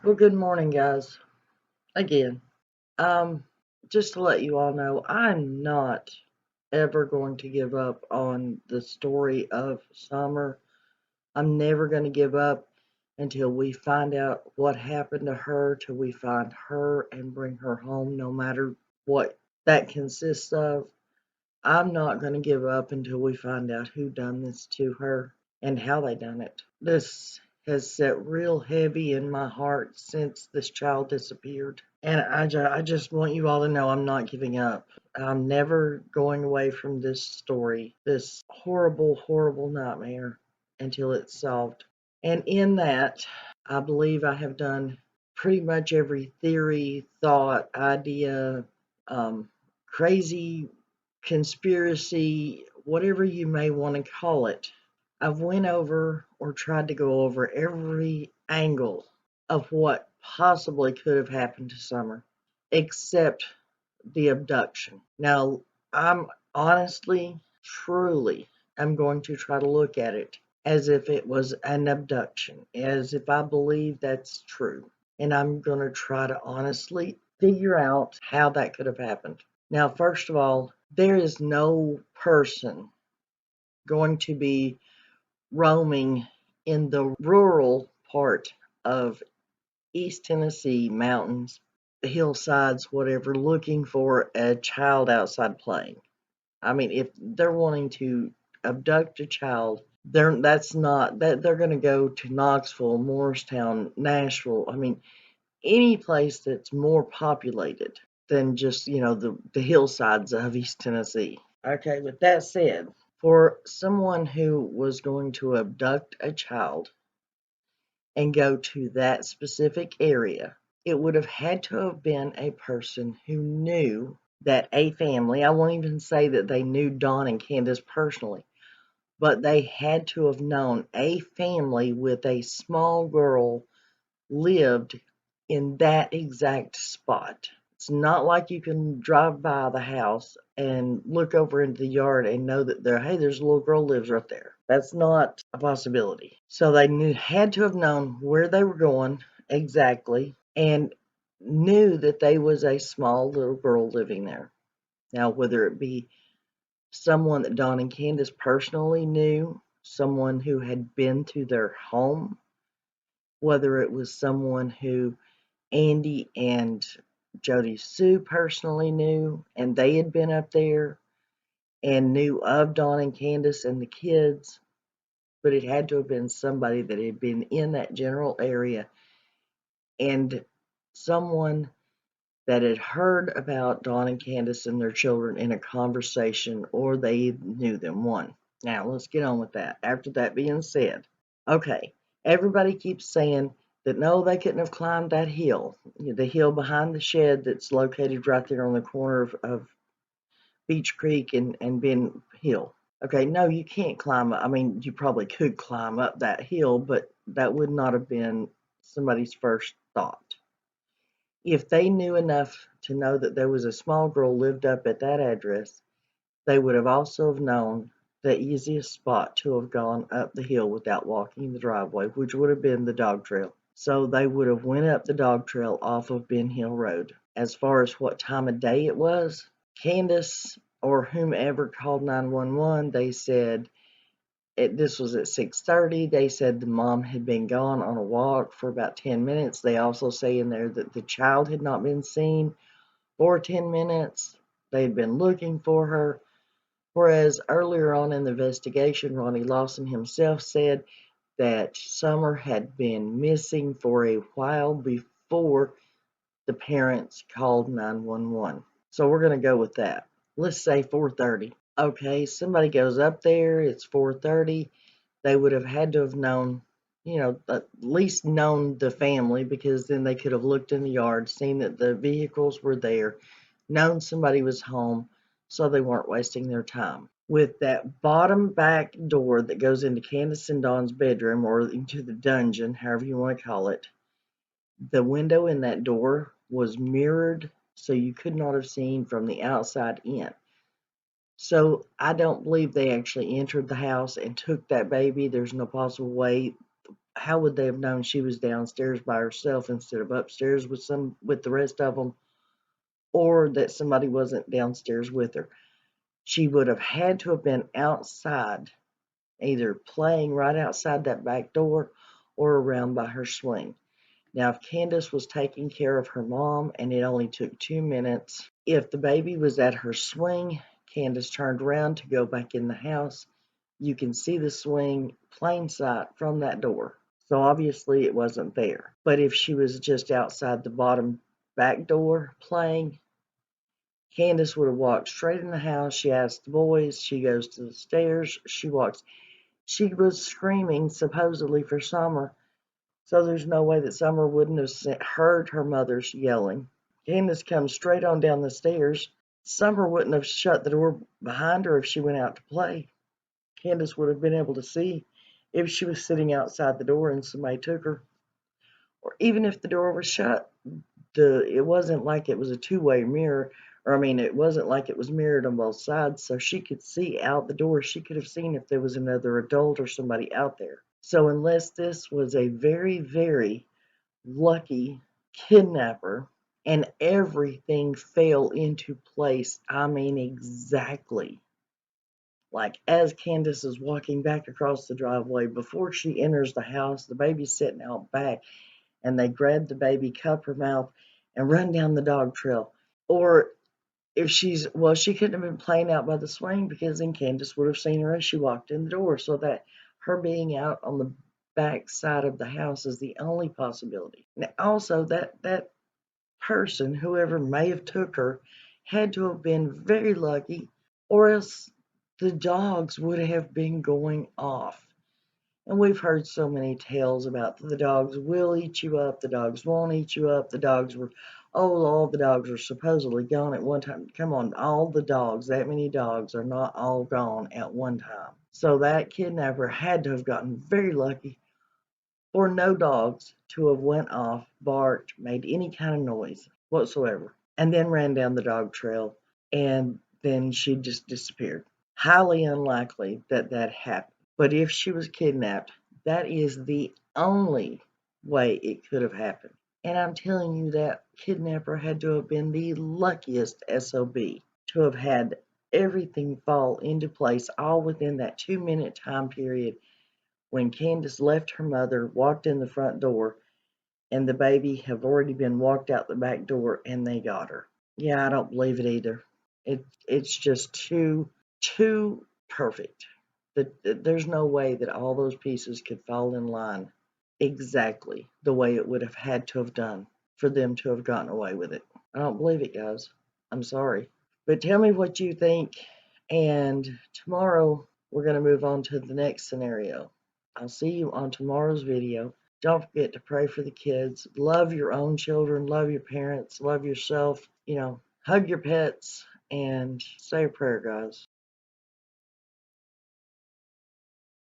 Well, good morning, guys. Again, um, just to let you all know, I'm not ever going to give up on the story of Summer. I'm never going to give up until we find out what happened to her, till we find her and bring her home, no matter what that consists of. I'm not going to give up until we find out who done this to her and how they done it. This has set real heavy in my heart since this child disappeared. And I just want you all to know I'm not giving up. I'm never going away from this story, this horrible, horrible nightmare, until it's solved. And in that, I believe I have done pretty much every theory, thought, idea, crazy conspiracy, whatever you may want to call it. I've went over or tried to go over every angle of what possibly could have happened to Summer, except the abduction. Now, I'm honestly, truly, I'm going to try to look at it as if it was an abduction, as if I believe that's true. And I'm going to try to honestly figure out how that could have happened. Now, first of all, there is no person going to be roaming in the rural part of East Tennessee mountains, hillsides, whatever, looking for a child outside playing. I mean, if they're wanting to abduct a child, that's not that they're going to go to Knoxville, Morristown, Nashville. I mean, any place that's more populated than just the hillsides of East Tennessee. Okay, with that said, for someone who was going to abduct a child and go to that specific area, it would have had to have been a person who knew that a family, I won't even say that they knew Don and Candace personally, but they had to have known a family with a small girl lived in that exact spot. It's not like you can drive by the house and look over into the yard and know that there's a little girl lives right there. That's not a possibility. So they had to have known where they were going exactly and knew that they was a small little girl living there. Now, whether it be someone that Don and Candace personally knew, someone who had been to their home, whether it was someone who Andy and Jody Sue personally knew, and they had been up there and knew of Don and Candace and the kids, but it had to have been somebody that had been in that general area and someone that had heard about Don and Candace and their children in a conversation, or they knew them. One. Now, let's get on with that. After that being said, okay, everybody keeps saying that no, they couldn't have climbed that hill, the hill behind the shed that's located right there on the corner of Beach Creek and Ben Hill. Okay, no, you can't climb up. I mean, you probably could climb up that hill, but that would not have been somebody's first thought. If they knew enough to know that there was a small girl lived up at that address, they would have also have known the easiest spot to have gone up the hill without walking the driveway, which would have been the dog trail. So they would have went up the dog trail off of Ben Hill Road. As far as what time of day it was, Candace or whomever called 911, they said this was at 6:30. They said the mom had been gone on a walk for about 10 minutes. They also say in there that the child had not been seen for 10 minutes. They had been looking for her. Whereas earlier on in the investigation, Ronnie Lawson himself said that Summer had been missing for a while before the parents called 911. So we're going to go with that. Let's say 4:30. Okay, somebody goes up there, it's 4:30. They would have had to have known, at least known the family, because then they could have looked in the yard, seen that the vehicles were there, known somebody was home, so they weren't wasting their time. With that bottom back door that goes into Candace and Dawn's bedroom, or into the dungeon, however you want to call it, the window in that door was mirrored, so you could not have seen from the outside in. So I don't believe they actually entered the house and took that baby. There's no possible way. how would they have known she was downstairs by herself instead of upstairs with the rest of them, or that somebody wasn't downstairs with her? She would have had to have been outside, either playing right outside that back door or around by her swing. Now, if Candace was taking care of her mom and it only took 2 minutes, if the baby was at her swing, Candace turned around to go back in the house. You can see the swing plain sight from that door. So obviously it wasn't there. But if she was just outside the bottom back door playing, Candace would have walked straight in the house. She asked the boys. She goes to the stairs. She walks. She was screaming supposedly for Summer. So there's no way that Summer wouldn't have heard her mother's yelling. Candace comes straight on down the stairs. Summer wouldn't have shut the door behind her if she went out to play. Candace would have been able to see if she was sitting outside the door and somebody took her. Or even if the door was shut, it wasn't like it was a two-way mirror. Or I mean, it wasn't like it was mirrored on both sides, so she could see out the door. She could have seen if there was another adult or somebody out there. So unless this was a very, very lucky kidnapper and everything fell into place, I mean exactly. Like as Candace is walking back across the driveway, before she enters the house, the baby's sitting out back, and they grab the baby, cup her mouth, and run down the dog trail. Or if she couldn't have been playing out by the swing, because then Candace would have seen her as she walked in the door. So that her being out on the back side of the house is the only possibility. Now, also, that person, whoever may have took her, had to have been very lucky, or else the dogs would have been going off. And we've heard so many tales about the dogs will eat you up, the dogs won't eat you up, all the dogs were supposedly gone at one time. Come on, all the dogs, that many dogs are not all gone at one time. So that kidnapper had to have gotten very lucky for no dogs to have went off, barked, made any kind of noise whatsoever, and then ran down the dog trail, and then she just disappeared. Highly unlikely that that happened. But if she was kidnapped, that is the only way it could have happened. And I'm telling you, that kidnapper had to have been the luckiest SOB to have had everything fall into place all within that 2 minute time period when Candace left her mother, walked in the front door, and the baby have already been walked out the back door and they got her. Yeah, I don't believe it either. It's just too perfect. There's no way that all those pieces could fall in line exactly the way it would have had to have done for them to have gotten away with it. I don't believe it, guys. I'm sorry. But tell me what you think, and tomorrow we're going to move on to the next scenario. I'll see you on tomorrow's video. Don't forget to pray for the kids. Love your own children. Love your parents. Love yourself. Hug your pets and say a prayer, guys.